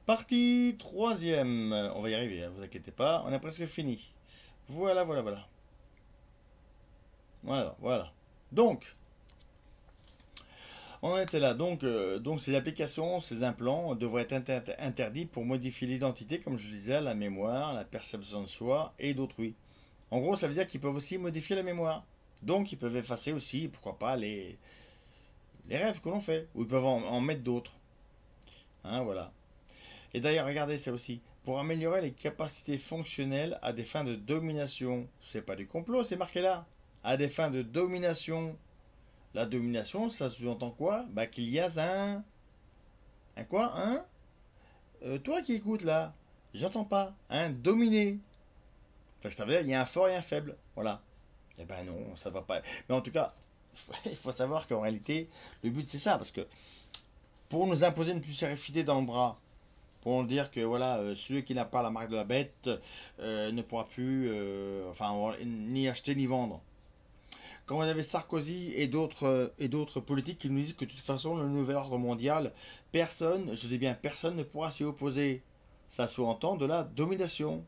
Partie troisième. On va y arriver, hein, vous inquiétez pas. On a presque fini. Voilà, voilà, voilà. Voilà, voilà. Donc, on en était là. Donc ces applications, ces implants devraient être interdits pour modifier l'identité, comme je le disais, la mémoire, la perception de soi et d'autrui. En gros, ça veut dire qu'ils peuvent aussi modifier la mémoire. Donc, ils peuvent effacer aussi, pourquoi pas, les rêves que l'on fait. Ou ils peuvent en mettre d'autres. Hein, voilà. Et d'ailleurs, regardez ça aussi. Pour améliorer les capacités fonctionnelles à des fins de domination. C'est pas du complot, c'est marqué là. À des fins de domination. La domination, ça sous-entend quoi? Bah qu'il y a un... Un quoi? Toi qui écoutes là, j'entends pas. Un dominé. Ça veut dire il y a un fort et un faible. Voilà. Eh ben non, ça va pas. Mais en tout cas, il faut savoir qu'en réalité, le but c'est ça. Parce que pour nous imposer une pulsarité dans le bras, pour nous dire que voilà, celui qui n'a pas la marque de la bête ne pourra plus ni acheter ni vendre. Quand vous avez Sarkozy et d'autres politiques qui nous disent que de toute façon, le nouvel ordre mondial, personne, je dis bien personne, ne pourra s'y opposer. Ça sous-entend de la domination.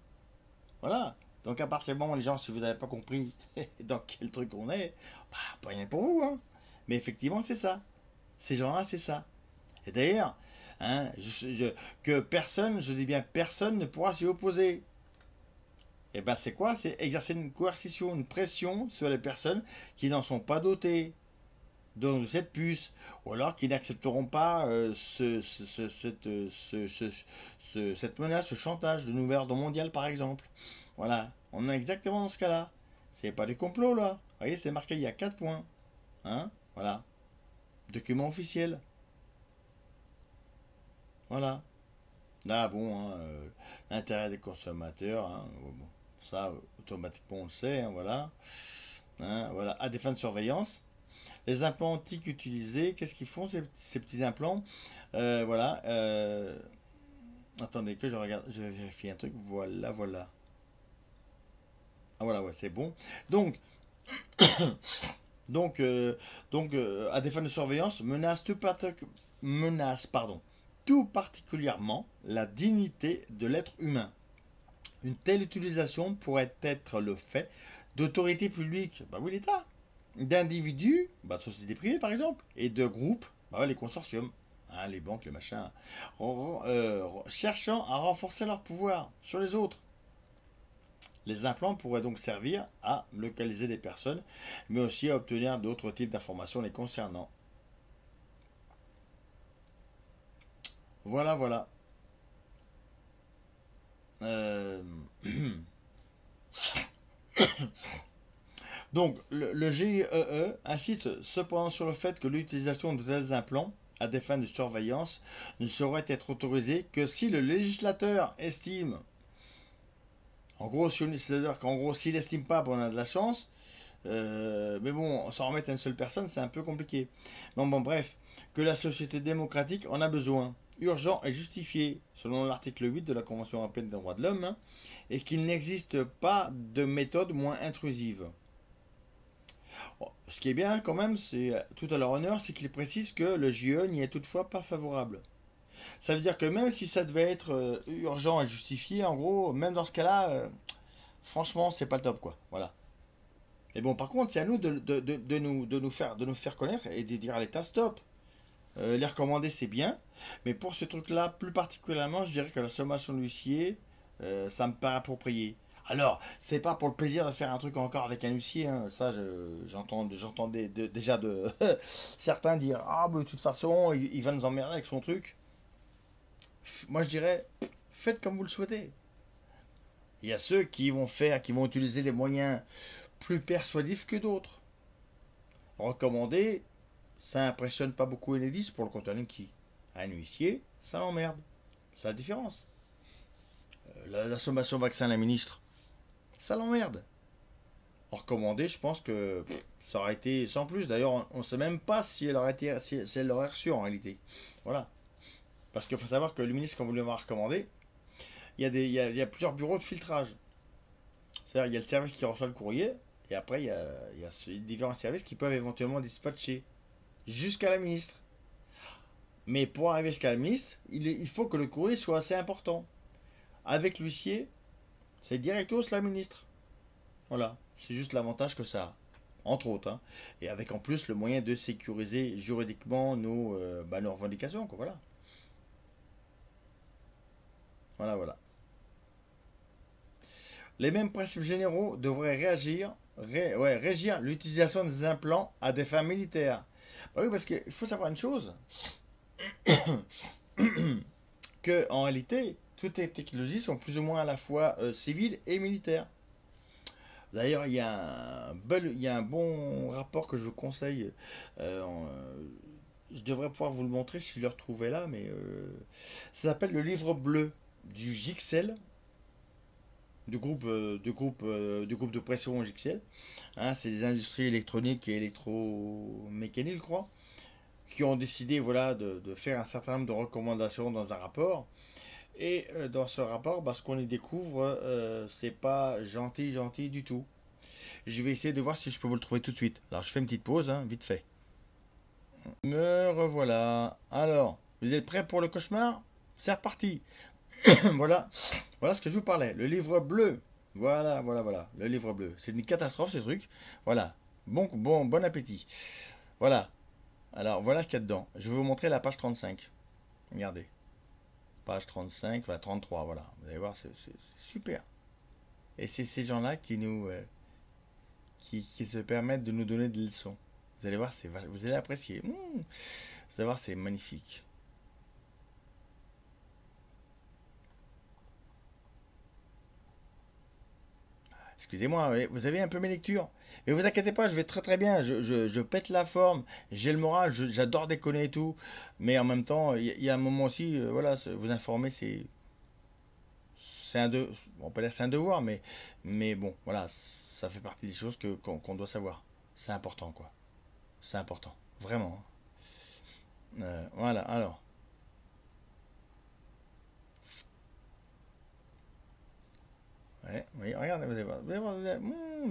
Voilà. Donc à partir du moment, les gens, si vous n'avez pas compris dans quel truc on est, bah, pas rien pour vous. Hein. Mais effectivement, c'est ça. Ces gens-là, c'est ça. Et d'ailleurs, hein, que personne, je dis bien personne, ne pourra s'y opposer. Et ben c'est quoi? C'est exercer une coercition, une pression sur les personnes qui n'en sont pas dotées de cette puce, ou alors qui n'accepteront pas cette menace, ce chantage de nouvel ordre mondial par exemple. Voilà, on est exactement dans ce cas-là. C'est pas des complots là. Vous voyez, c'est marqué, il y a 4 points. Hein? Voilà. Document officiel. Voilà. Là, bon, hein, l'intérêt des consommateurs, hein, bon, ça, automatiquement, on le sait, hein, voilà. Hein, voilà. À des fins de surveillance. Les implants antiques utilisés, qu'est-ce qu'ils font ces petits implants? Voilà. Attendez que je regarde, je vais vérifier un truc. Voilà, voilà. Ah voilà, ouais, c'est bon. Donc, donc, euh, à des fins de surveillance, menace, tout particulièrement la dignité de l'être humain. Une telle utilisation pourrait être le fait d'autorités publiques, bah oui l'État, d'individus, bah de sociétés privées par exemple, et de groupes, bah ouais, les consortiums, hein, les banques, les machins, cherchant à renforcer leur pouvoir sur les autres. Les implants pourraient donc servir à localiser des personnes, mais aussi à obtenir d'autres types d'informations les concernant. Voilà, voilà. Euh, Donc, le GIEE insiste cependant sur le fait que l'utilisation de tels implants à des fins de surveillance ne saurait être autorisée que si le législateur estime, en gros, c'est-à-dire qu'en gros, s'il n'estime pas, bon, on a de la chance, mais bon, s'en remettre à une seule personne, c'est un peu compliqué. Bon, bref, que la société démocratique en a besoin, urgent et justifié, selon l'article 8 de la Convention européenne des droits de l'homme, hein, et qu'il n'existe pas de méthode moins intrusive. Ce qui est bien quand même, c'est tout à leur honneur, c'est qu'ils précisent que le JE n'y est toutefois pas favorable. Ça veut dire que même si ça devait être urgent et justifié, en gros, même dans ce cas-là, franchement, c'est pas le top, quoi. Voilà. Mais bon, par contre, c'est à nous de nous faire connaître et de dire à l'État stop. Les recommander, c'est bien, mais pour ce truc-là, plus particulièrement, je dirais que la sommation de l'huissier, ça me paraît approprié. Alors, c'est pas pour le plaisir de faire un truc encore avec un huissier, hein. Ça, j'entendais déjà de certains dire ah, mais de toute façon, il va nous emmerder avec son truc. Moi, je dirais faites comme vous le souhaitez. Il y a ceux qui vont utiliser les moyens plus persuasifs que d'autres. Recommander, ça impressionne pas pour le compte qui. Un huissier, ça l'emmerde. C'est la différence. La sommation vaccin, la ministre, ça l'emmerde. Recommandé, je pense que ça aurait été sans plus. D'ailleurs, on ne sait même pas si elle aurait été, si elle l'aurait reçu en réalité. Voilà. Parce qu'il faut savoir que le ministre, quand vous l'avoir recommandé, il y a plusieurs bureaux de filtrage. C'est-à-dire, il y a le service qui reçoit le courrier, et après, il y a différents services qui peuvent éventuellement dispatcher jusqu'à la ministre. Mais pour arriver jusqu'à la ministre, il faut que le courrier soit assez important. Avec l'huissier, c'est directos la ministre. Voilà, c'est juste l'avantage que ça a. Entre autres, hein. Et avec en plus le moyen de sécuriser juridiquement nos revendications, quoi, voilà. Voilà, voilà. Les mêmes principes généraux devraient régir l'utilisation des implants à des fins militaires. Bah oui, parce qu'il faut savoir une chose, que en réalité, toutes les technologies sont plus ou moins à la fois civiles et militaires. D'ailleurs, il y a un bon rapport que je vous conseille. Je devrais pouvoir vous le montrer si je le retrouvais là, mais ça s'appelle le livre bleu du JXL, du groupe de pression JXL. Hein, c'est des industries électroniques et électromécaniques, je crois, qui ont décidé voilà, de faire un certain nombre de recommandations dans un rapport. Et dans ce rapport, bah, ce qu'on y découvre, c'est pas gentil, gentil du tout. Je vais essayer de voir si je peux vous le trouver tout de suite. Alors je fais une petite pause, hein, vite fait. Me revoilà. Alors, vous êtes prêts pour le cauchemar? C'est reparti. Voilà, voilà ce que je vous parlais. Le livre bleu. Voilà, voilà, voilà. Le livre bleu. C'est une catastrophe ce truc. Voilà. Bon appétit. Voilà. Alors voilà ce qu'il y a dedans. Je vais vous montrer la page 35. Regardez. Page 35, voilà, 33, voilà. Vous allez voir, c'est super. Et c'est ces gens-là qui se permettent de nous donner des leçons. Vous allez voir, vous allez apprécier. Vous allez voir, c'est magnifique. Excusez-moi, vous avez un peu mes lectures. Mais vous inquiétez pas, je vais très très bien. Je pète la forme, j'ai le moral, j'adore déconner et tout. Mais en même temps, il y a un moment aussi, voilà, vous informer, c'est un de, on peut dire que c'est un devoir, mais bon, voilà, ça fait partie des choses qu'on doit savoir. C'est important, quoi. C'est important, vraiment. Voilà, alors. Ouais, oui, regardez, vous allez voir, vous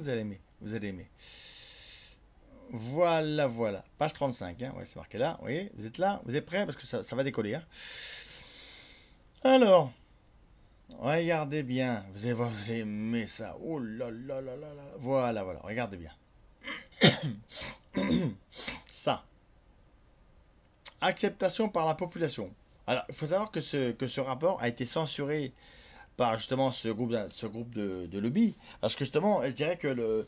allez aimer, vous allez aimer. Voilà, voilà. Page 35, hein, ouais, c'est marqué là. Vous voyez, vous êtes là, vous êtes prêts parce que ça va décoller. Hein. Alors, regardez bien. Vous allez voir, vous allez aimer ça. Oh là là là là là. Voilà, voilà. Regardez bien. Ça. Acceptation par la population. Alors, il faut savoir que ce rapport a été censuré par justement ce groupe de lobby. Parce que justement, je dirais que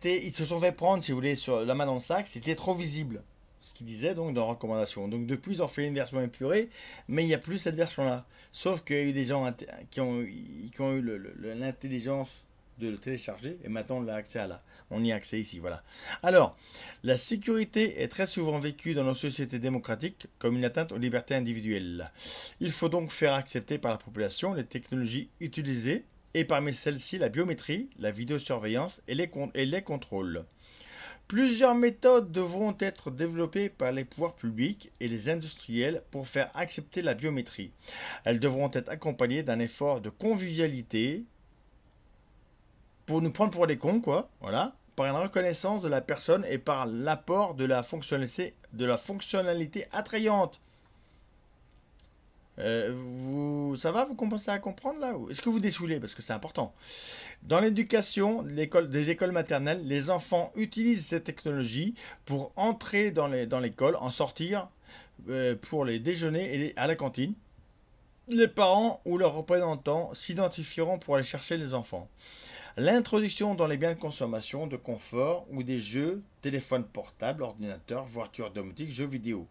ils se sont fait prendre, si vous voulez, sur la main dans le sac, c'était trop visible. Ce qu'ils disaient donc dans la recommandation. Donc depuis, ils ont fait une version épurée, mais il n'y a plus cette version-là. Sauf qu'il y a eu des gens qui ont eu l'intelligence de le télécharger et maintenant on y a accès ici, voilà. Alors, la sécurité est très souvent vécue dans nos sociétés démocratiques comme une atteinte aux libertés individuelles. Il faut donc faire accepter par la population les technologies utilisées et parmi celles-ci la biométrie, la vidéosurveillance et les contrôles. Plusieurs méthodes devront être développées par les pouvoirs publics et les industriels pour faire accepter la biométrie. Elles devront être accompagnées d'un effort de convivialité pour nous prendre pour des cons, quoi, voilà, par une reconnaissance de la personne et par l'apport de la fonctionnalité attrayante. Ça va, vous commencez à comprendre là? Est-ce que vous dessoulez? Parce que c'est important. Dans l'éducation des écoles maternelles, les enfants utilisent ces technologies pour entrer dans l'école, en sortir, pour les déjeuners et à la cantine. Les parents ou leurs représentants s'identifieront pour aller chercher les enfants. L'introduction dans les biens de consommation de confort ou des jeux, téléphones portables, ordinateurs, voitures domotiques, jeux vidéo.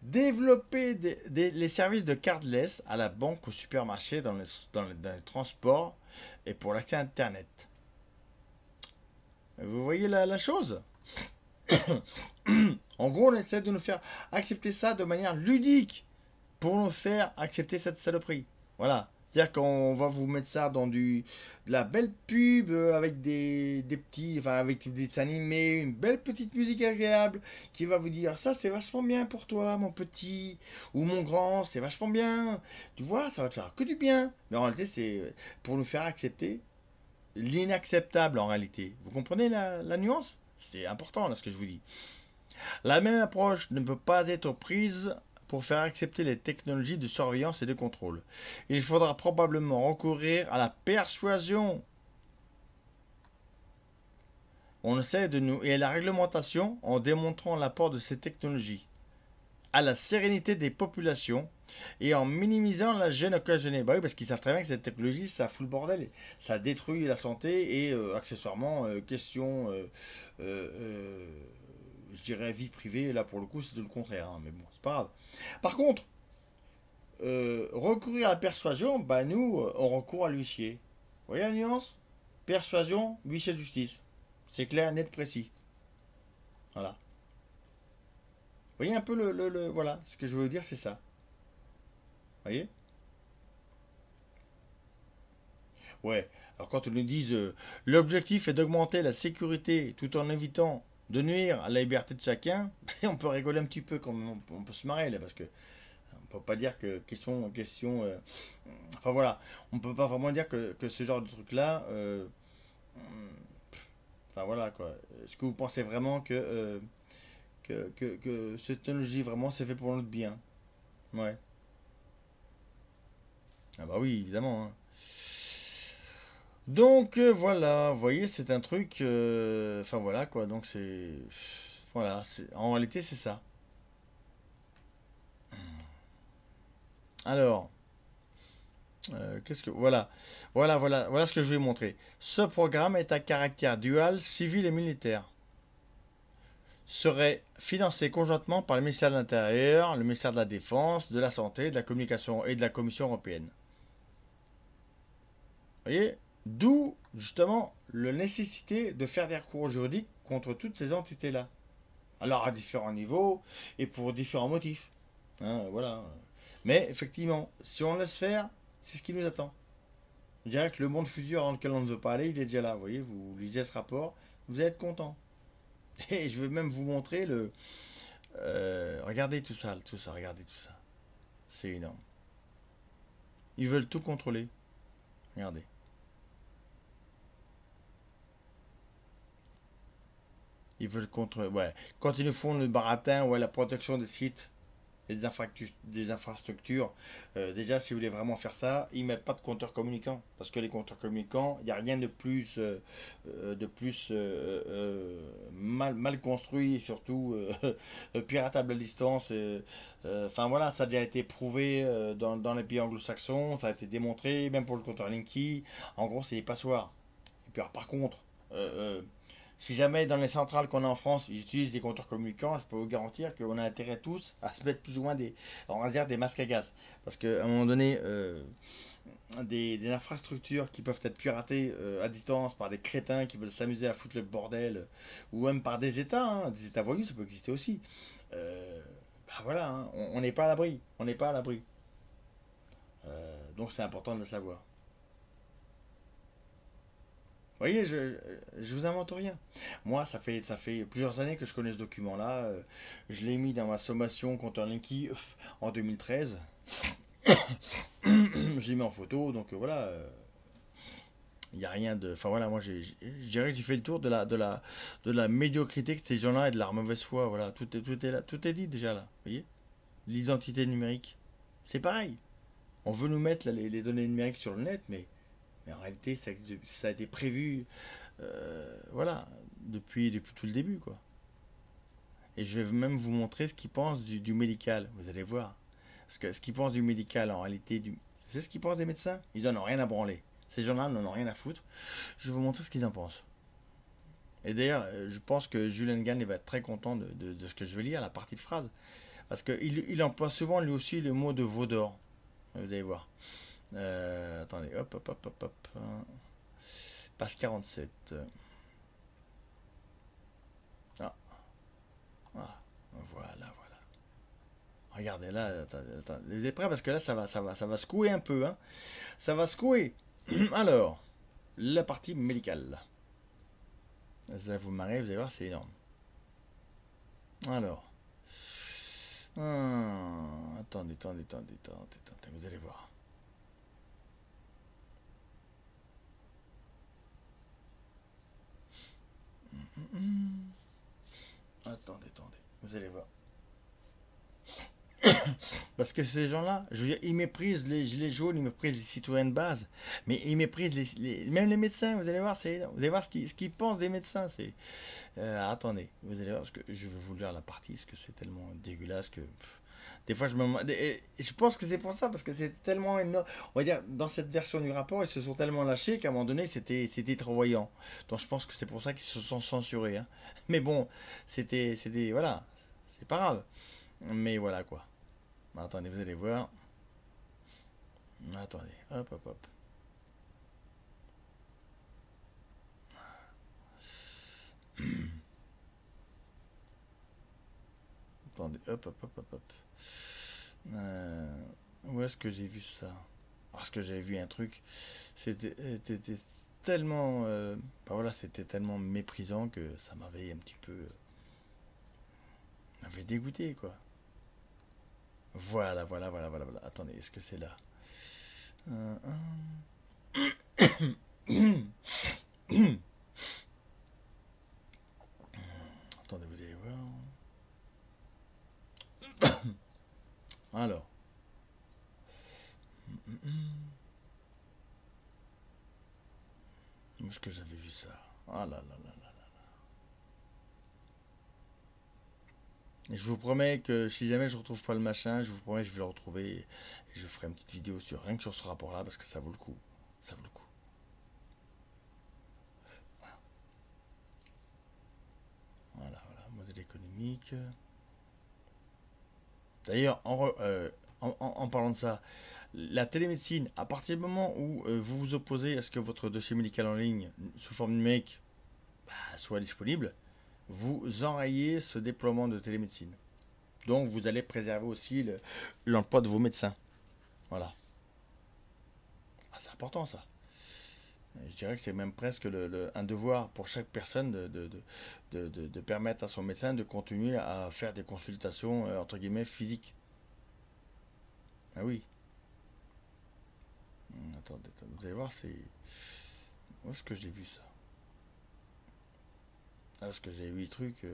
Développer les services de cardless à la banque, au supermarché, dans les transports et pour l'accès à Internet. Vous voyez la chose? En gros, on essaie de nous faire accepter ça de manière ludique pour nous faire accepter cette saloperie. Voilà. C'est-à-dire qu'on va vous mettre ça dans de la belle pub avec des petits, enfin avec des dessins animés, une belle petite musique agréable qui va vous dire ça c'est vachement bien pour toi mon petit ou mon grand, c'est vachement bien. Tu vois, ça va te faire que du bien. Mais en réalité c'est pour nous faire accepter l'inacceptable en réalité. Vous comprenez la nuance? C'est important là ce que je vous dis. La même approche ne peut pas être prise pour faire accepter les technologies de surveillance et de contrôle. Il faudra probablement recourir à la persuasion. On essaie de nous et à la réglementation en démontrant l'apport de ces technologies à la sérénité des populations et en minimisant la gêne occasionnée. Bah oui, parce qu'ils savent très bien que cette technologie, ça fout le bordel, ça détruit la santé et accessoirement, question, je dirais, vie privée, là pour le coup, c'est tout le contraire, hein, mais bon, c'est pas grave. Par contre, recourir à la persuasion, bah nous, on recourt à l'huissier. Vous voyez la nuance? Persuasion, huissier de justice. C'est clair, net, précis. Voilà. Vous voyez un peu voilà, ce que je veux dire, c'est ça. Vous voyez? Ouais. Alors quand ils nous disent l'objectif est d'augmenter la sécurité tout en évitant de nuire à la liberté de chacun, on peut rigoler un petit peu quand même, on peut se marrer là parce que on peut pas dire que enfin voilà, on peut pas vraiment dire que ce genre de truc là, enfin voilà quoi. Est-ce que vous pensez vraiment que cette technologie vraiment c'est fait pour notre bien? Ouais. Ah bah oui, évidemment, hein. Donc voilà, vous voyez, c'est un truc. Enfin voilà quoi, donc c'est. Voilà, en réalité c'est ça. Alors, qu'est-ce que. Voilà ce que je vais montrer. Ce programme est à caractère dual, civil et militaire. Serait financé conjointement par le ministère de l'Intérieur, le ministère de la Défense, de la Santé, de la Communication et de la Commission européenne. Vous voyez? D'où justement la nécessité de faire des recours juridiques contre toutes ces entités-là. Alors à différents niveaux et pour différents motifs. Hein, voilà. Mais effectivement, si on laisse faire, c'est ce qui nous attend. Je dirais que le monde futur dans lequel on ne veut pas aller, il est déjà là. Vous voyez, vous lisez ce rapport, vous allez être content. Et je vais même vous montrer le. Regardez tout ça, regardez tout ça. C'est énorme. Ils veulent tout contrôler. Regardez. Ils veulent contrôler. Ouais. Quand ils nous font le baratin, ouais, la protection des sites et des infrastructures, déjà, si vous voulez vraiment faire ça, ils ne mettent pas de compteurs communicants. Parce que les compteurs communicants, il n'y a rien mal construit et surtout piratable à distance. Enfin voilà, ça a déjà été prouvé dans les pays anglo-saxons, ça a été démontré, même pour le compteur Linky. En gros, c'est des passoires. Et puis alors, par contre, euh, euh, si jamais dans les centrales qu'on a en France, ils utilisent des compteurs communicants, je peux vous garantir qu'on a intérêt tous à se mettre plus ou moins on va dire des masques à gaz. Parce qu'à un moment donné, des infrastructures qui peuvent être piratées à distance par des crétins qui veulent s'amuser à foutre le bordel, ou même par des États, hein, des États voyous, ça peut exister aussi. Bah voilà, hein, on n'est pas à l'abri. On n'est pas à l'abri. Donc c'est important de le savoir. Vous voyez, je vous invente rien. Moi, ça fait plusieurs années que je connais ce document-là. Je l'ai mis dans ma sommation contre Linky en 2013. Je l'ai mis en photo, donc voilà. Il n'y a rien de. Enfin voilà, moi, je dirais que j'ai fait le tour de la médiocrité de ces gens-là et de leur mauvaise foi. Voilà, tout est là, tout est dit déjà là. Vous voyez? L'identité numérique. C'est pareil. On veut nous mettre là, les données numériques sur le net, mais en réalité, ça a été prévu, voilà, depuis tout le début, quoi. Et je vais même vous montrer ce qu'ils pensent du médical, vous allez voir. Parce que ce qu'ils pensent du médical, en réalité, c'est ce qu'ils pensent des médecins. Ils en ont rien à branler. Ces gens-là n'en ont rien à foutre. Je vais vous montrer ce qu'ils en pensent. Et d'ailleurs, je pense que Julian Gann va être très content de ce que je vais lire, la partie de phrase. Parce qu'il emploie souvent lui aussi le mot de veau d'or. Vous allez voir. Attendez, hop, hop, hop, hop, hop. Page 47. Ah, ah, voilà, voilà. Regardez là, attendez, vous êtes prêts parce que là, ça va secouer un peu, hein. Ça va secouer. Alors, la partie médicale. Ça vous marrer, vous allez voir, c'est énorme. Alors, attendez, vous allez voir. Attendez, vous allez voir. Parce que ces gens-là, je veux dire, ils méprisent les gilets jaunes, ils méprisent les citoyens de base, mais ils méprisent même les médecins. Vous allez voir, vous allez voir ce qu'ils pensent des médecins. Attendez, vous allez voir, parce que je vais vous lire la partie, parce que c'est tellement dégueulasse que des fois je pense que c'est pour ça, parce que c'est tellement énorme. On va dire, dans cette version du rapport, ils se sont tellement lâchés qu'à un moment donné, c'était trop voyant. Donc je pense que c'est pour ça qu'ils se sont censurés, hein. Mais bon, voilà, c'est pas grave. Mais voilà quoi. Attendez, vous allez voir. Attendez, hop, hop, hop. Attendez, hop, hop, hop, hop, hop. Où est-ce que j'ai vu ça? Parce que j'avais vu un truc, c'était tellement, bah voilà, c'était tellement méprisant que ça m'avait un petit peu, m'avait dégoûté quoi. Voilà, voilà, voilà, voilà, voilà. Attendez, est-ce que c'est là? Euh, Attendez, vous allez voir. Alors, où est-ce que j'avais vu ça? Ah là là là là. Et je vous promets que si jamais je retrouve pas le machin, je vous promets que je vais le retrouver et je ferai une petite vidéo sur rien que sur ce rapport-là parce que ça vaut le coup. Ça vaut le coup. Voilà, voilà, modèle économique. D'ailleurs, en parlant de ça, la télémédecine, à partir du moment où vous vous opposez à ce que votre dossier médical en ligne, sous forme numérique, bah, soit disponible, vous enrayez ce déploiement de télémédecine. Donc, vous allez préserver aussi l'emploi de vos médecins. Voilà. Ah, c'est important ça. Je dirais que c'est même presque un devoir pour chaque personne de permettre à son médecin de continuer à faire des consultations entre guillemets physiques. Ah oui. Attendez, vous allez voir, c'est. Où est-ce que j'ai vu ça? Ah, parce que j'ai vu le truc.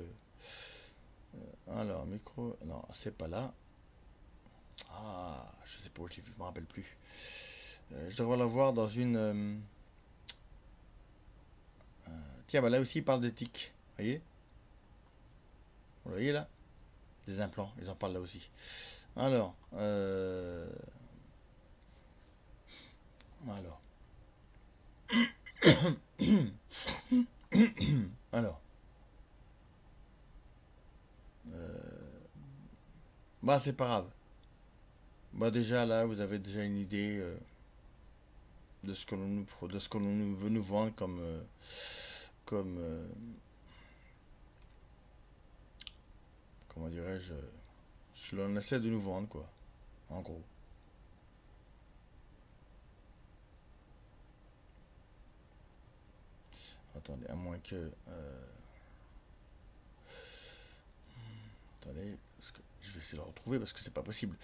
Alors, micro. Non, c'est pas là. Ah, je sais pas où je l'ai vu, je me rappelle plus. Je devrais la voir dans une. Tiens, bah là aussi, il parle d'éthique. Vous voyez? Vous voyez là? Des implants, ils en parlent là aussi. Alors, alors, alors, bah c'est pas grave. Bah déjà là, vous avez déjà une idée de ce que de ce que l'on veut nous vendre comme, comment dirais-je, ce l'on essaie de nous vendre quoi, en gros. Attendez, à moins que, attendez, parce que je vais essayer de le retrouver parce que c'est pas possible.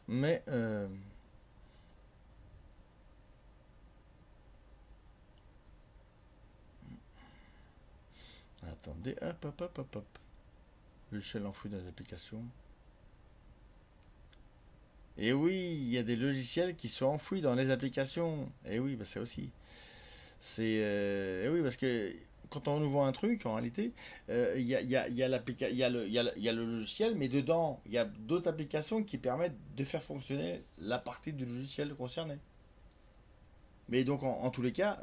Mais attendez, hop, hop, hop, hop, hop. Logiciel enfoui dans les applications. Et oui, il y a des logiciels qui sont enfouis dans les applications. Et oui, bah ça aussi. Et oui, parce que quand on nous vend un truc, en réalité, il y a il y a le logiciel, mais dedans, il y a d'autres applications qui permettent de faire fonctionner la partie du logiciel concerné. Mais donc, en tous les cas,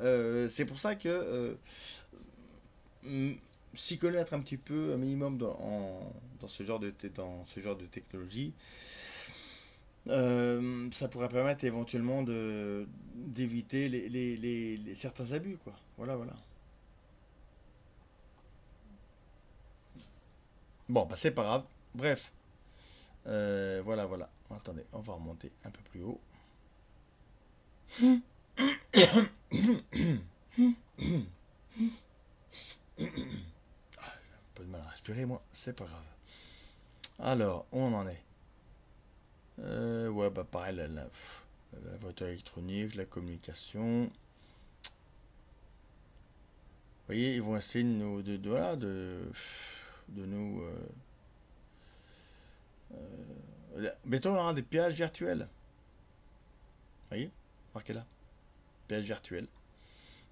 c'est pour ça que mm, s'y connaître un petit peu, un minimum dans dans ce genre de technologie, ça pourrait permettre éventuellement d'éviter certains abus, quoi. Voilà, voilà. Bon, bah c'est pas grave. Bref, voilà, voilà. Attendez, on va remonter un peu plus haut. Un peu de mal à respirer, moi, c'est pas grave. Alors, où on en est? Ouais, bah pareil, la voiture électronique, la communication. Vous voyez, ils vont essayer voilà, de nous Bientôt, on aura des péages virtuels. Vous voyez? Marquez là. Péage virtuel.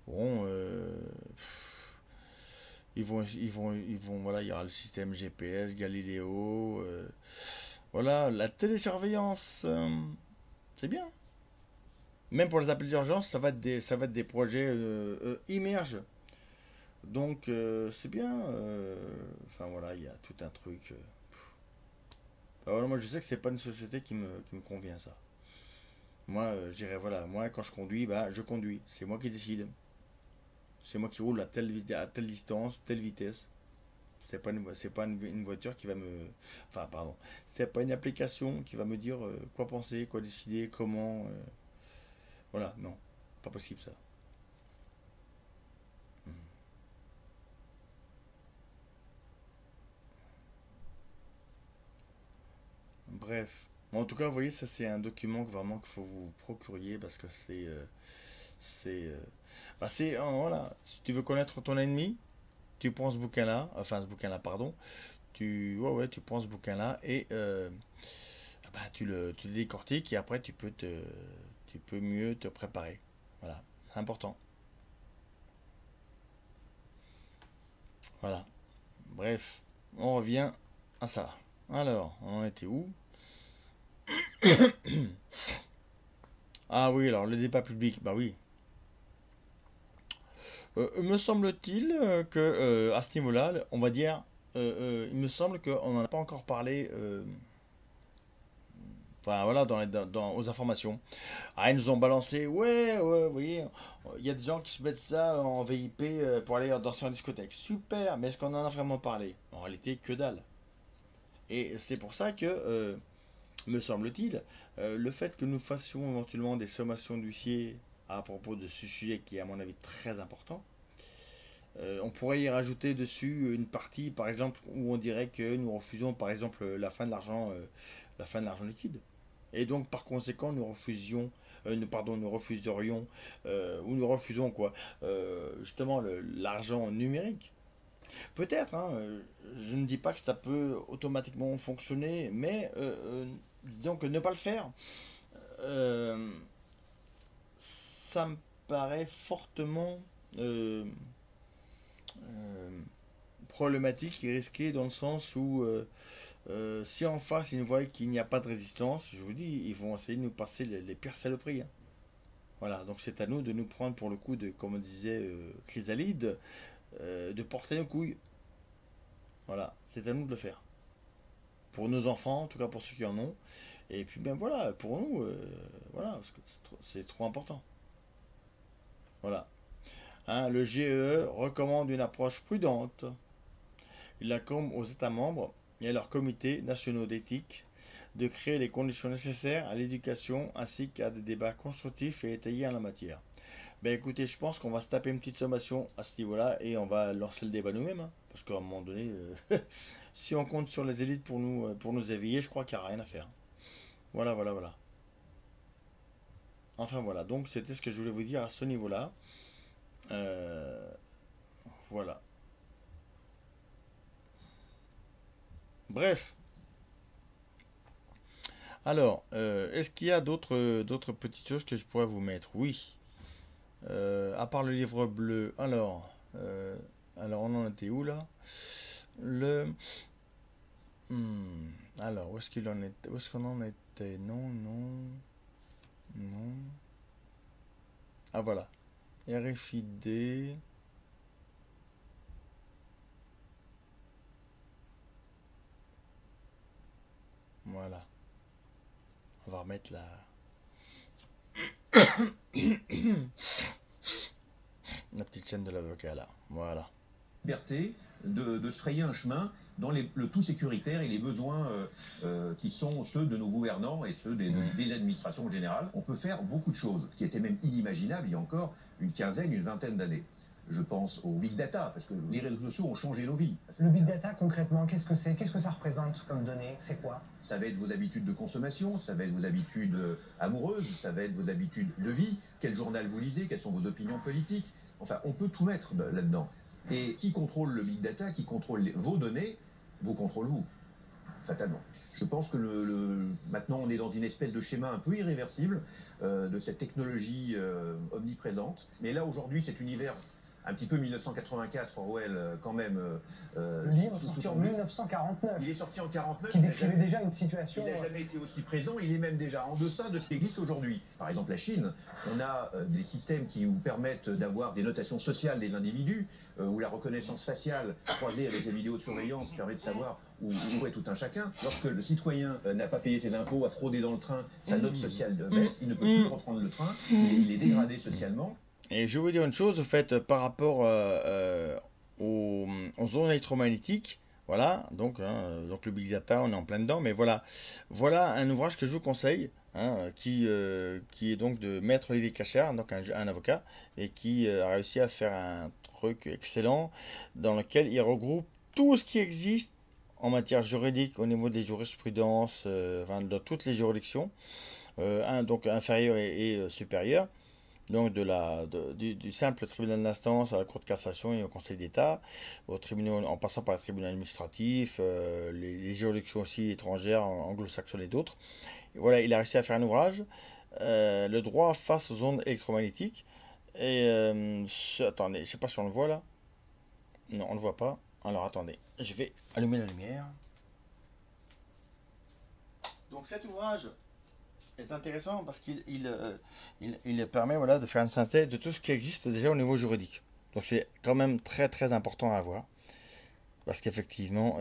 Bon, voilà, il y aura le système GPS, Galileo. Voilà, la télésurveillance. C'est bien. Même pour les appels d'urgence, ça va être des projets immerges. Donc, c'est bien. Enfin, voilà, il y a tout un truc. Enfin, voilà, moi, je sais que c'est pas une société qui me convient, ça. Moi, je dirais, voilà, moi, quand je conduis, bah, je conduis. C'est moi qui décide. C'est moi qui roule à telle distance, telle vitesse. C'est pas une voiture qui va me. Enfin, pardon. C'est pas une application qui va me dire quoi penser, quoi décider, comment. Voilà, non. Pas possible, ça. Bref. Bon, en tout cas, vous voyez, ça, c'est un document que vraiment qu'il faut vous procuriez parce que c'est. Bah, voilà. Si tu veux connaître ton ennemi, tu prends ce bouquin-là, enfin ce bouquin-là, pardon, ouais, ouais, tu prends ce bouquin-là et bah, tu le décortiques et après tu peux mieux te préparer. Voilà, c'est important. Voilà. Bref, on revient à ça. Alors, on en était où? Ah oui, alors le débat public, bah oui. Me semble-t-il que à ce niveau-là, on va dire, il me semble qu'on n'en a pas encore parlé. Enfin voilà, aux informations. Ah, ils nous ont balancé, ouais, ouais, vous voyez, il y a des gens qui se mettent ça en VIP pour aller danser en discothèque. Super, mais est-ce qu'on en a vraiment parlé? En réalité, que dalle. Et c'est pour ça que, me semble-t-il, le fait que nous fassions éventuellement des sommations d'huissier à propos de ce sujet qui est à mon avis très important, on pourrait y rajouter dessus une partie, par exemple, où on dirait que nous refusons, par exemple, la fin de l'argent liquide. Et donc, par conséquent, nous refuserions, ou nous refusons quoi, justement l'argent numérique. Peut-être, hein, je ne dis pas que ça peut automatiquement fonctionner, mais disons que ne pas le faire, euh, ça me paraît fortement euh, euh, problématique et risqué dans le sens où si en face ils voient qu'il n'y a pas de résistance, je vous dis, ils vont essayer de nous passer les pires saloperies, hein. Voilà, donc c'est à nous de nous prendre pour le coup de, comme disait Chrysalide, de porter nos couilles. Voilà, c'est à nous de le faire. Pour nos enfants, en tout cas pour ceux qui en ont. Et puis ben voilà, pour nous, voilà, parce que c'est trop important. Voilà. Hein, le GEE recommande une approche prudente. Il incombe aux États membres et à leurs comités nationaux d'éthique de créer les conditions nécessaires à l'éducation ainsi qu'à des débats constructifs et étayés en la matière. Ben écoutez, je pense qu'on va se taper une petite sommation à ce niveau-là et on va lancer le débat nous-mêmes, hein. Parce qu'à un moment donné, si on compte sur les élites pour nous éveiller, je crois qu'il n'y a rien à faire. Voilà, voilà, voilà. Enfin voilà, donc c'était ce que je voulais vous dire à ce niveau-là. Euh, voilà. Bref, alors, est-ce qu'il y a d'autres petites choses que je pourrais vous mettre? Oui. À part le livre bleu. Alors on en était où là? Le. Alors, où est-ce qu'il en est? Où est-ce qu'on en était? Non, non, non. Ah voilà. RFID. Voilà. On va remettre la petite chaîne de l'avocat là. Voilà. Liberté de se frayer un chemin dans le tout sécuritaire et les besoins qui sont ceux de nos gouvernants et ceux des administrations en général. On peut faire beaucoup de choses qui étaient même inimaginables il y a encore une quinzaine, une vingtaine d'années. Je pense au big data, parce que les réseaux sociaux ont changé nos vies. Le big data, concrètement, qu'est-ce que c'est? Qu'est-ce que ça représente comme données? C'est quoi? Ça va être vos habitudes de consommation, ça va être vos habitudes amoureuses, ça va être vos habitudes de vie, quel journal vous lisez, quelles sont vos opinions politiques. Enfin, on peut tout mettre là-dedans. Et qui contrôle le big data, qui contrôle vos données, vous contrôle vous. fatalement. Je pense que maintenant on est dans une espèce de schéma un peu irréversible de cette technologie omniprésente. Mais là aujourd'hui cet univers un petit peu 1984, Orwell quand même. Le livre sorti en 1949. Il est sorti en 1949. Qui décrivait déjà une situation. Il n'a jamais été aussi présent, il est même déjà en deçà de ce qui existe aujourd'hui. Par exemple, la Chine, on a des systèmes qui nous permettent d'avoir des notations sociales des individus, où la reconnaissance faciale croisée avec les vidéos de surveillance permet de savoir où est tout un chacun. Lorsque le citoyen n'a pas payé ses impôts, a fraudé dans le train, sa note sociale baisse, il ne peut plus reprendre le train, il est dégradé socialement. Et je vais vous dire une chose, au fait, par rapport aux ondes électromagnétiques, voilà, donc le Big Data, on est en plein dedans, mais voilà un ouvrage que je vous conseille, qui est donc de Maître Olivier Cachard, donc un avocat, et qui a réussi à faire un truc excellent, dans lequel il regroupe tout ce qui existe en matière juridique, au niveau des jurisprudences, dans toutes les juridictions, donc inférieures et supérieures. Donc du simple tribunal d'instance à la Cour de cassation et au Conseil d'État, au tribunal, en passant par le tribunal administratif, les juridictions aussi étrangères, anglo-saxonnes et d'autres. Voilà, il a réussi à faire un ouvrage, le droit face aux ondes électromagnétiques. Et attendez, je sais pas si on le voit là. Non, on le voit pas. Alors attendez, je vais allumer la lumière. Donc cet ouvrage est intéressant parce qu'il permet, voilà, de faire une synthèse de tout ce qui existe déjà au niveau juridique. Donc c'est quand même très très important à voir, parce qu'effectivement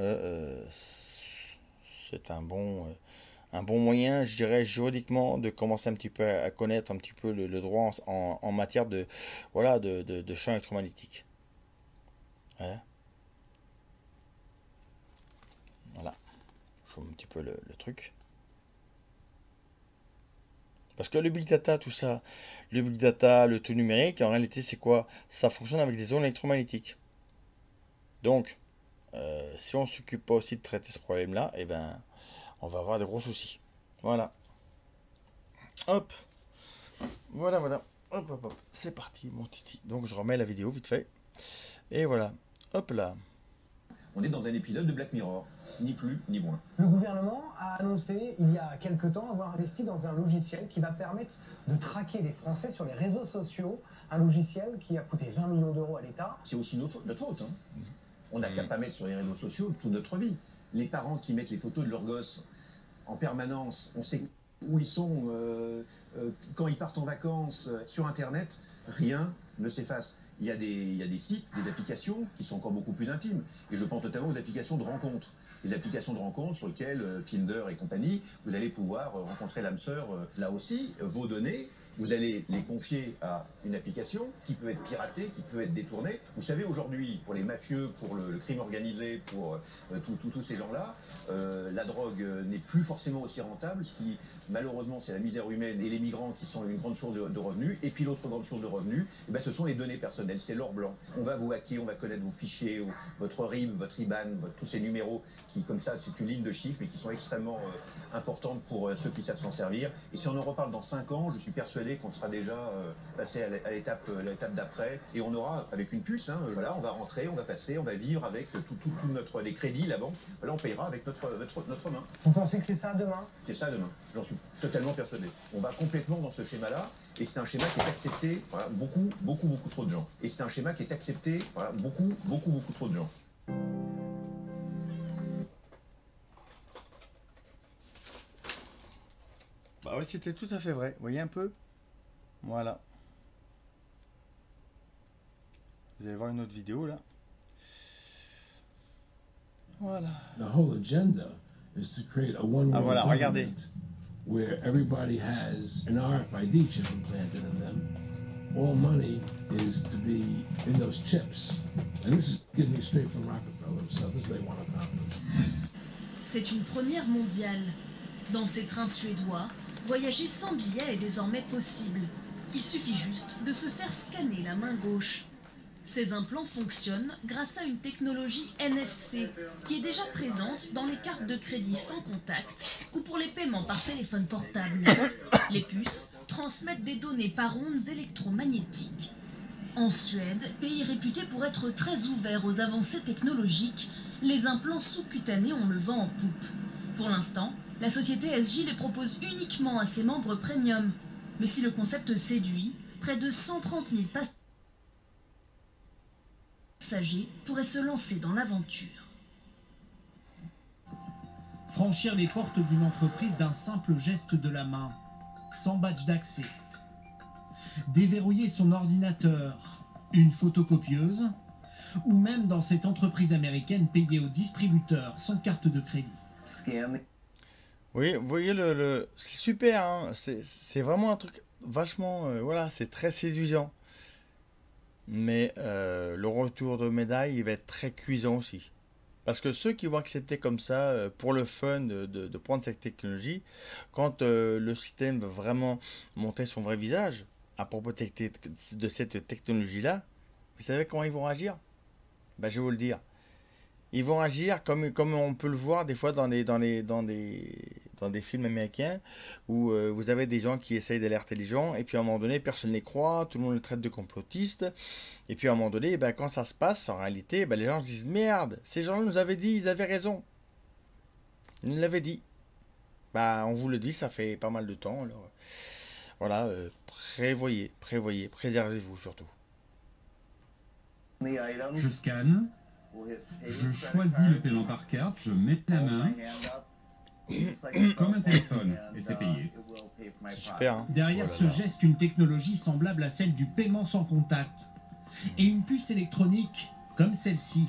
c'est un bon moyen, je dirais, juridiquement, de commencer un petit peu à connaître un petit peu le droit en matière de champ électromagnétique. Ouais. Voilà, je vous mets un petit peu le truc. Parce que le big data, tout ça, le big data, le tout numérique, en réalité, c'est quoi? Ça fonctionne avec des ondes électromagnétiques. Donc, si on ne s'occupe pas aussi de traiter ce problème-là, eh ben, on va avoir de gros soucis. Voilà. Hop. Voilà. Hop. C'est parti, mon titi. Donc, je remets la vidéo vite fait. Et voilà. Hop là. On est dans un épisode de Black Mirror, ni plus ni moins. Le gouvernement a annoncé il y a quelque temps avoir investi dans un logiciel qui va permettre de traquer les Français sur les réseaux sociaux, un logiciel qui a coûté 20 millions d'euros à l'État. C'est aussi notre faute. Hein. On n'a qu'à pas mettre sur les réseaux sociaux toute notre vie. Les parents qui mettent les photos de leurs gosses en permanence, on sait où ils sont, quand ils partent en vacances, sur Internet, rien ne s'efface. Il y a des sites, des applications qui sont encore beaucoup plus intimes. Et je pense notamment aux applications de rencontres. Les applications de rencontres sur lesquelles Tinder et compagnie, vous allez pouvoir rencontrer l'âme sœur. Là aussi, vos données, vous allez les confier à une application qui peut être piratée, qui peut être détournée. Vous savez, aujourd'hui, pour les mafieux, pour le crime organisé, pour tous ces gens-là, la drogue n'est plus forcément aussi rentable. Ce qui, malheureusement, c'est la misère humaine et les migrants qui sont une grande source de revenus. Et puis l'autre grande source de revenus, eh ben, ce sont les données personnelles, c'est l'or blanc. On va vous hacker, on va connaître vos fichiers, votre RIB, votre IBAN, tous ces numéros qui, comme ça, c'est une ligne de chiffres, mais qui sont extrêmement importantes pour ceux qui savent s'en servir. Et si on en reparle dans 5 ans, je suis persuadé qu'on sera déjà passé à l'étape d'après, et on aura, avec une puce, voilà, on va rentrer, on va passer, on va vivre avec tout les crédits, la banque, voilà, on payera avec notre main. Vous pensez que c'est ça demain? C'est ça demain, j'en suis totalement persuadé. On va complètement dans ce schéma-là, et c'est un schéma qui est accepté par beaucoup trop de gens. Et c'est un schéma qui est accepté par beaucoup trop de gens. Bah oui, c'était tout à fait vrai. Vous voyez un peu? Voilà. Vous allez voir une autre vidéo là. Voilà. The whole agenda is to create a one world voilà, regardez. government where everybody has an RFID chip implanted in them. All money is to be in those chips. And this is getting straight from Rockefeller himself. This is what they want to accomplish. C'est une première mondiale. Dans ces trains suédois, voyager sans billet est désormais possible. Il suffit juste de se faire scanner la main gauche. Ces implants fonctionnent grâce à une technologie NFC qui est déjà présente dans les cartes de crédit sans contact ou pour les paiements par téléphone portable. Les puces transmettent des données par ondes électromagnétiques. En Suède, pays réputé pour être très ouvert aux avancées technologiques, les implants sous-cutanés ont le vent en poupe. Pour l'instant, la société SJ les propose uniquement à ses membres premium. Mais si le concept séduit, près de 130 000 passagers pourraient se lancer dans l'aventure. Franchir les portes d'une entreprise d'un simple geste de la main, sans badge d'accès. Déverrouiller son ordinateur, une photocopieuse, ou même dans cette entreprise américaine payer au distributeur sans carte de crédit. Oui, vous voyez, c'est super, hein, c'est vraiment un truc vachement, voilà, c'est très séduisant. Mais le retour de médaille, il va être très cuisant aussi. Parce que ceux qui vont accepter comme ça, pour le fun de prendre cette technologie, quand le système va vraiment montrer son vrai visage à propos de cette technologie-là, vous savez comment ils vont agir? Ben, je vais vous le dire. Ils vont agir comme on peut le voir des fois dans des films américains où vous avez des gens qui essayent d'alerter les gens et puis à un moment donné personne ne les croit, tout le monde les traite de complotistes et puis à un moment donné ben, quand ça se passe en réalité ben, les gens se disent merde, ces gens-là nous avaient dit, ils avaient raison, ils nous l'avaient dit. Ben, on vous le dit, ça fait pas mal de temps, alors voilà, prévoyez, préservez-vous surtout. Je scanne, je choisis le paiement par carte, je mets la main, comme un téléphone, et c'est payé. C'est super, hein. Derrière ce geste, une technologie semblable à celle du paiement sans contact. Et une puce électronique, comme celle-ci,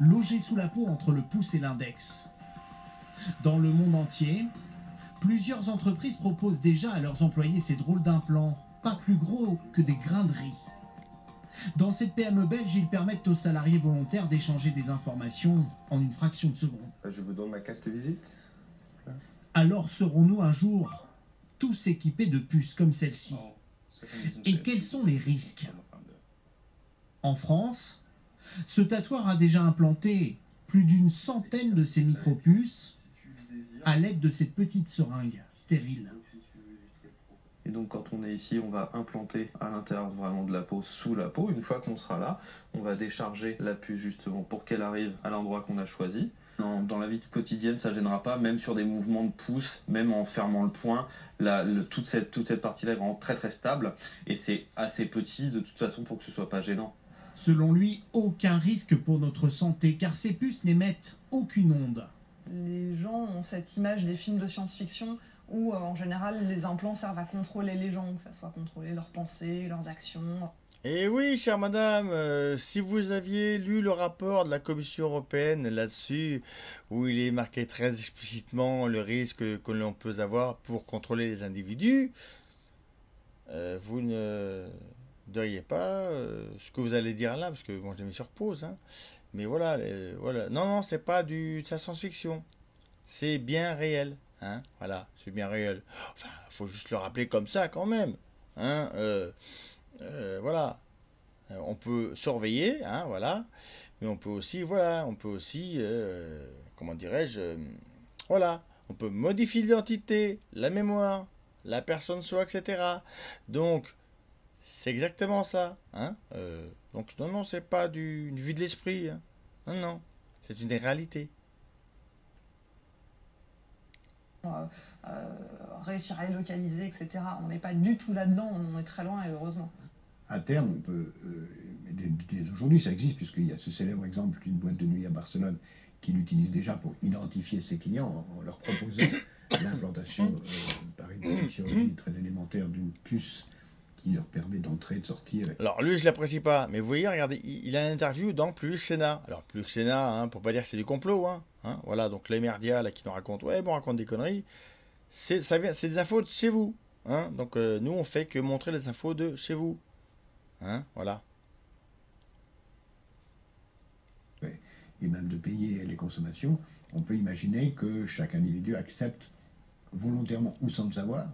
logée sous la peau entre le pouce et l'index. Dans le monde entier, plusieurs entreprises proposent déjà à leurs employés ces drôles d'implants, pas plus gros que des grains de riz. Dans cette PME belge, ils permettent aux salariés volontaires d'échanger des informations en une fraction de seconde. Je vous donne ma carte de visite. Alors serons-nous un jour tous équipés de puces comme celle-ci? Et quels sont les risques? En France, ce tatoueur a déjà implanté plus d'une centaine de ces micro-puces à l'aide de cette petite seringue stérile. Et donc quand on est ici, on va implanter à l'intérieur vraiment de la peau, sous la peau. Une fois qu'on sera là, on va décharger la puce justement pour qu'elle arrive à l'endroit qu'on a choisi. Dans la vie quotidienne, ça ne gênera pas, même sur des mouvements de pouce, même en fermant le poing, toute cette partie-là est vraiment très très stable et c'est assez petit de toute façon pour que ce soit pas gênant. Selon lui, aucun risque pour notre santé car ces puces n'émettent aucune onde. Les gens ont cette image des films de science-fiction où en général les implants servent à contrôler les gens, que ça soit contrôler leurs pensées, leurs actions. Et oui, chère madame, si vous aviez lu le rapport de la Commission européenne là-dessus, où il est marqué très explicitement le risque que l'on peut avoir pour contrôler les individus, vous ne diriez pas ce que vous allez dire là, parce que bon, je l'ai mis sur pause, hein. Mais voilà, voilà. Non, c'est pas de la science-fiction, c'est bien réel, hein. Voilà, c'est bien réel. Enfin, faut juste le rappeler comme ça quand même, hein. Voilà, on peut surveiller, hein, voilà, mais on peut aussi, voilà, comment dirais-je, voilà, on peut modifier l'identité, la mémoire, la personne soit, etc. Donc, c'est exactement ça, hein. Donc, non, c'est pas une vue de l'esprit, hein. Non, c'est une réalité. Réussir à les localiser, etc. On n'est pas du tout là-dedans, on est très loin et heureusement. À terme, on peut, dès aujourd'hui ça existe, puisqu'il y a ce célèbre exemple d'une boîte de nuit à Barcelone qui l'utilise déjà pour identifier ses clients en leur proposant l'implantation par une chirurgie très élémentaire d'une puce qui leur permet d'entrer et de sortir. Alors lui, je l'apprécie pas, mais vous voyez, regardez, il a une interview dans Plus que Sénat. Alors Plus que Sénat, hein, pour pas dire que c'est du complot, hein, voilà, donc les merdias là qui nous racontent, ouais, bon, on raconte des conneries, c'est des infos de chez vous, hein, donc nous on fait que montrer les infos de chez vous. Hein, voilà. Et même de payer les consommations, on peut imaginer que chaque individu accepte volontairement ou sans le savoir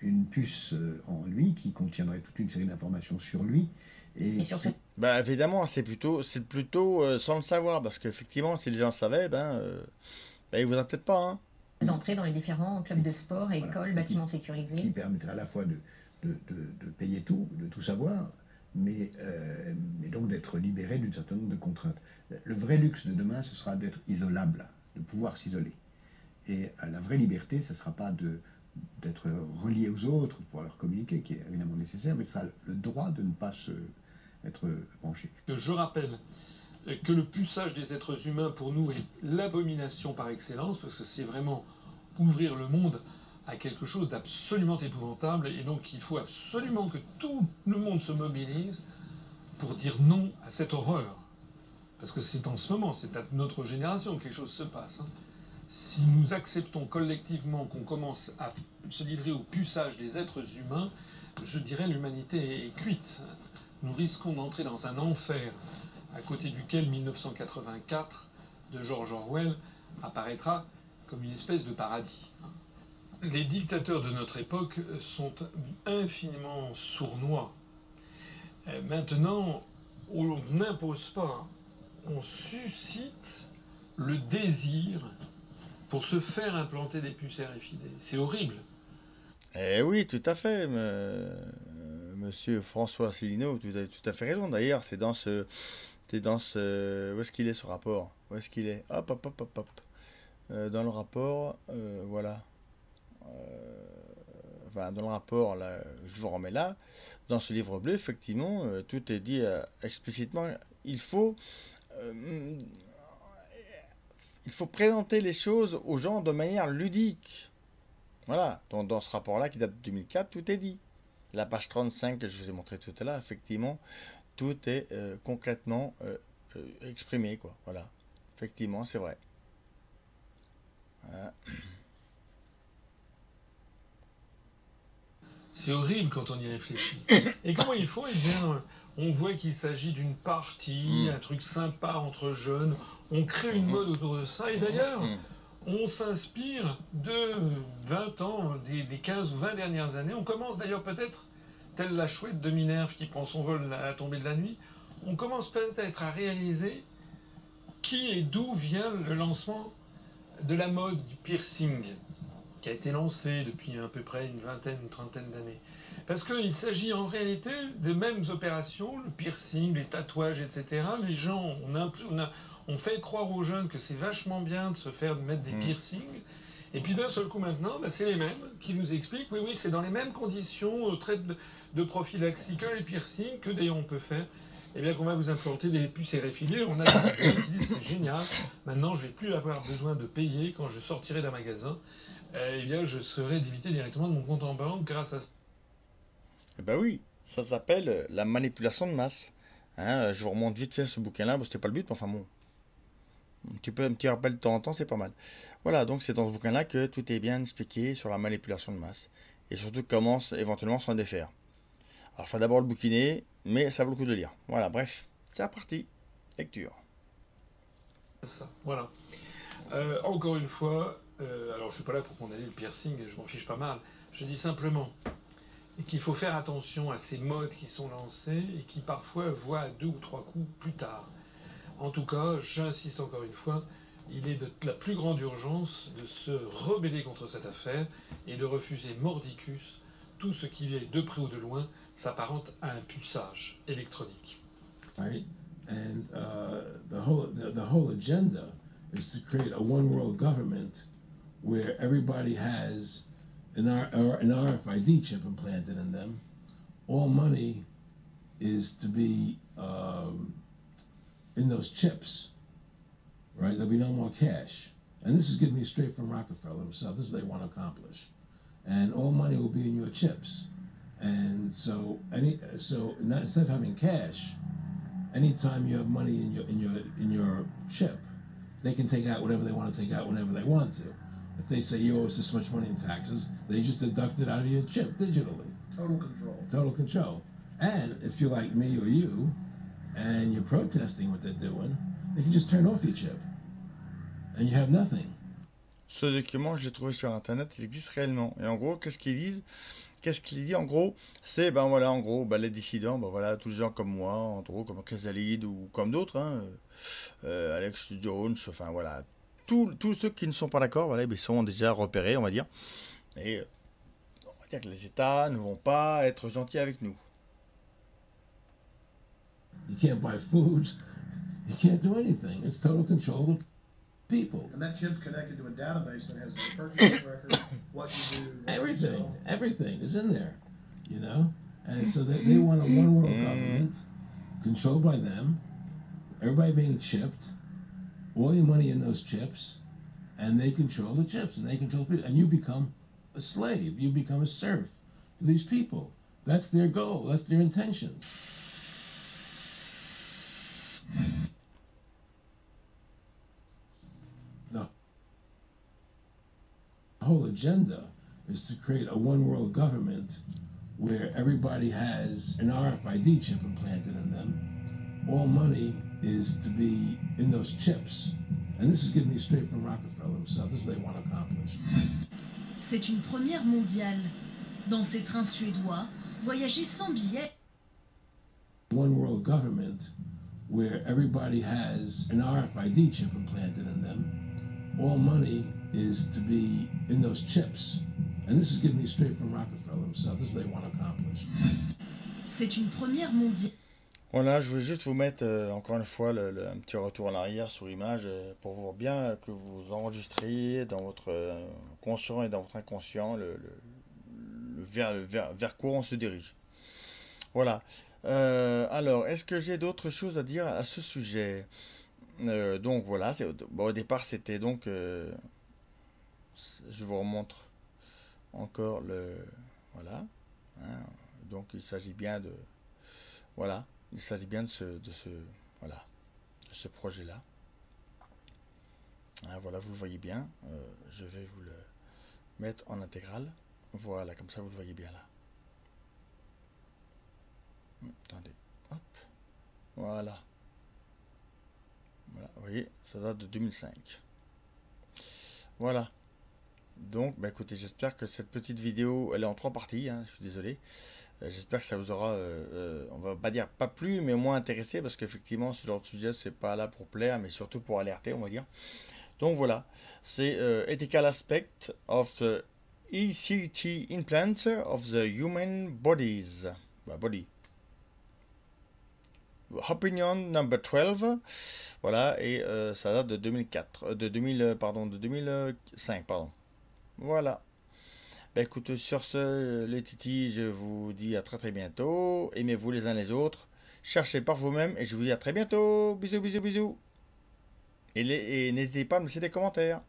une puce en lui qui contiendrait toute une série d'informations sur lui. Et sur cette... Bah évidemment, c'est plutôt sans le savoir, parce qu'effectivement, si les gens le savaient, ils vous en peut-être pas. Hein. Entrer dans les différents clubs de sport, écoles, bâtiments sécurisés. Qui permettrait à la fois de payer tout, de tout savoir, mais donc d'être libéré d'un certain nombre de contraintes. Le vrai luxe de demain, ce sera d'être isolable, de pouvoir s'isoler. Et la vraie liberté, ce ne sera pas d'être relié aux autres pour leur communiquer, qui est évidemment nécessaire, mais ça a le droit de ne pas être branché. Je rappelle que le puçage des êtres humains, pour nous, est l'abomination par excellence, parce que c'est vraiment ouvrir le monde à quelque chose d'absolument épouvantable, et donc il faut absolument que tout le monde se mobilise pour dire non à cette horreur. Parce que c'est en ce moment, c'est à notre génération que les choses se passent. Si nous acceptons collectivement qu'on commence à se livrer au puçage des êtres humains, je dirais l'humanité est cuite. Nous risquons d'entrer dans un enfer à côté duquel 1984 de George Orwell apparaîtra comme une espèce de paradis. Les dictateurs de notre époque sont infiniment sournois. Maintenant, on n'impose pas, on suscite le désir pour se faire implanter des puces RFID. C'est horrible. Eh oui, tout à fait, monsieur François Asselineau, vous avez tout à fait raison. D'ailleurs, c'est dans ce... Où est-ce qu'il est, ce rapport? Où est-ce qu'il est? Hop, hop, hop, hop, hop. Dans le rapport, voilà. Enfin, dans le rapport, là, je vous remets là. Dans ce livre bleu, effectivement, tout est dit explicitement. Il faut présenter les choses aux gens de manière ludique. Voilà, dans ce rapport-là qui date de 2004, tout est dit. La page 35 que je vous ai montré tout à l'heure, effectivement, tout est concrètement exprimé, quoi. Voilà, effectivement, c'est vrai. Voilà. C'est horrible quand on y réfléchit. Et comment ils font? Eh bien, on voit qu'il s'agit d'une partie, un truc sympa entre jeunes. On crée une mode autour de ça. Et d'ailleurs, on s'inspire de 20 ans, des 15 ou 20 dernières années. On commence d'ailleurs peut-être, telle la chouette de Minerve qui prend son vol à la tombée de la nuit, on commence peut-être à réaliser qui et d'où vient le lancement de la mode du piercing, qui a été lancé depuis à peu près une vingtaine, une trentaine d'années. Parce qu'il s'agit en réalité des mêmes opérations, le piercing, les tatouages, etc. Les gens, on fait croire aux jeunes que c'est vachement bien de se faire mettre des piercings, et puis d'un seul coup maintenant, bah, c'est les mêmes qui nous expliquent, oui, c'est dans les mêmes conditions de prophylaxie que les piercings, que d'ailleurs on peut faire, et bien qu'on va vous implanter des puces RFID. On a des gens qui disent c'est génial, maintenant je ne vais plus avoir besoin de payer quand je sortirai d'un magasin, eh bien je serai débité directement de mon compte en banque grâce à ça. Eh ben oui, ça s'appelle la manipulation de masse. Hein, je vous remonte vite fait ce bouquin-là, bon, c'était pas le but, mais enfin bon. Un petit rappel de temps en temps, c'est pas mal. Voilà, donc c'est dans ce bouquin-là que tout est bien expliqué sur la manipulation de masse. Et surtout comment éventuellement s'en défaire. Alors, il faut d'abord le bouquiner, mais ça vaut le coup de lire. Voilà, bref, c'est reparti. Lecture. Ça, voilà. Encore une fois, alors je suis pas là pour condamner le piercing, je m'en fiche pas mal. Je dis simplement qu'il faut faire attention à ces modes qui sont lancés et qui parfois voient 2 ou 3 coups plus tard. En tout cas, j'insiste encore une fois, il est de la plus grande urgence de se rebeller contre cette affaire et de refuser mordicus tout ce qui est de près ou de loin s'apparente à un puçage électronique. Right? And the whole agenda is to create a one world government where everybody has an RFID chip implanted in them. All money is to be in those chips, right? There'll be no more cash. And this is getting me straight from Rockefeller himself. This is what they want to accomplish. And all money will be in your chips. And so instead of having cash, anytime you have money in your chip, they can take out whatever they want to take out whenever they want to. If they say you owe us this much money in taxes, they just deduct it out of your chip digitally. Total control. Total control. And if you're like me or you, and you're protesting what they're doing, they can just turn off your chip. And you have nothing. Ce document, je l'ai trouvé sur Internet, il existe réellement. Et en gros, qu'est-ce qu'ils disent? Qu'est-ce qu'il dit en gros? C'est, ben voilà, en gros, ben, les dissidents, ben voilà, tous les gens comme moi, en gros, comme Kazalid ou comme d'autres, hein, Alex Jones, enfin voilà, tous ceux qui ne sont pas d'accord, voilà, ils sont déjà repérés, on va dire. Et on va dire que les États ne vont pas être gentils avec nous. You can't buy food. You can't do anything. It's total control. people. And that chip's connected to a database that has the purchase record, what you do, what you sell. Everything is in there, you know? And so they want a one world government controlled by them, everybody being chipped, all your money in those chips, and they control the chips, and they control people, and you become a slave, you become a serf to these people. That's their goal, that's their intentions. The whole agenda is to create a one world government where everybody has an RFID chip implanted in them. All money is to be in those chips. And this is getting me straight from Rockefeller himself. This is what they want to accomplish. C'est une première mondiale. Dans ces trains suédois, voyager sans billet. One world government where everybody has an RFID chip implanted in them. All money is to be in those chips. And this is getting me straight from Rockefeller himself. This is what they want to accomplish. C'est une première mondiale. Voilà, je vais juste vous mettre encore une fois un petit retour en arrière sur l'image pour voir bien que vous enregistriez dans votre conscient et dans votre inconscient vers quoi on se dirige. Voilà. Alors, est-ce que j'ai d'autres choses à dire à ce sujet? Donc voilà, bon, au départ c'était donc, je vous remontre encore voilà, hein, donc il s'agit bien de, voilà, il s'agit bien de ce projet-là. Hein, voilà, vous le voyez bien, je vais vous le mettre en intégrale, voilà, comme ça vous le voyez bien là. Attendez, hop, voilà. Voilà, vous voyez, ça date de 2005. Voilà. Donc, bah écoutez, j'espère que cette petite vidéo, elle est en 3 parties, hein, je suis désolé. J'espère que ça vous aura, on va pas dire pas plu, mais au moins intéressé, parce qu'effectivement, ce genre de sujet, c'est pas là pour plaire, mais surtout pour alerter, on va dire. Donc voilà, c'est Ethical Aspect of the ECT Implants of the Human Bodies. Body. Opinion number 12, voilà, et ça date de 2005, pardon. Voilà. Ben écoutez, sur ce, les titis, je vous dis à très bientôt. Aimez-vous les uns les autres. Cherchez par vous-même et je vous dis à très bientôt. Bisous, bisous, bisous. Et n'hésitez pas à me laisser des commentaires.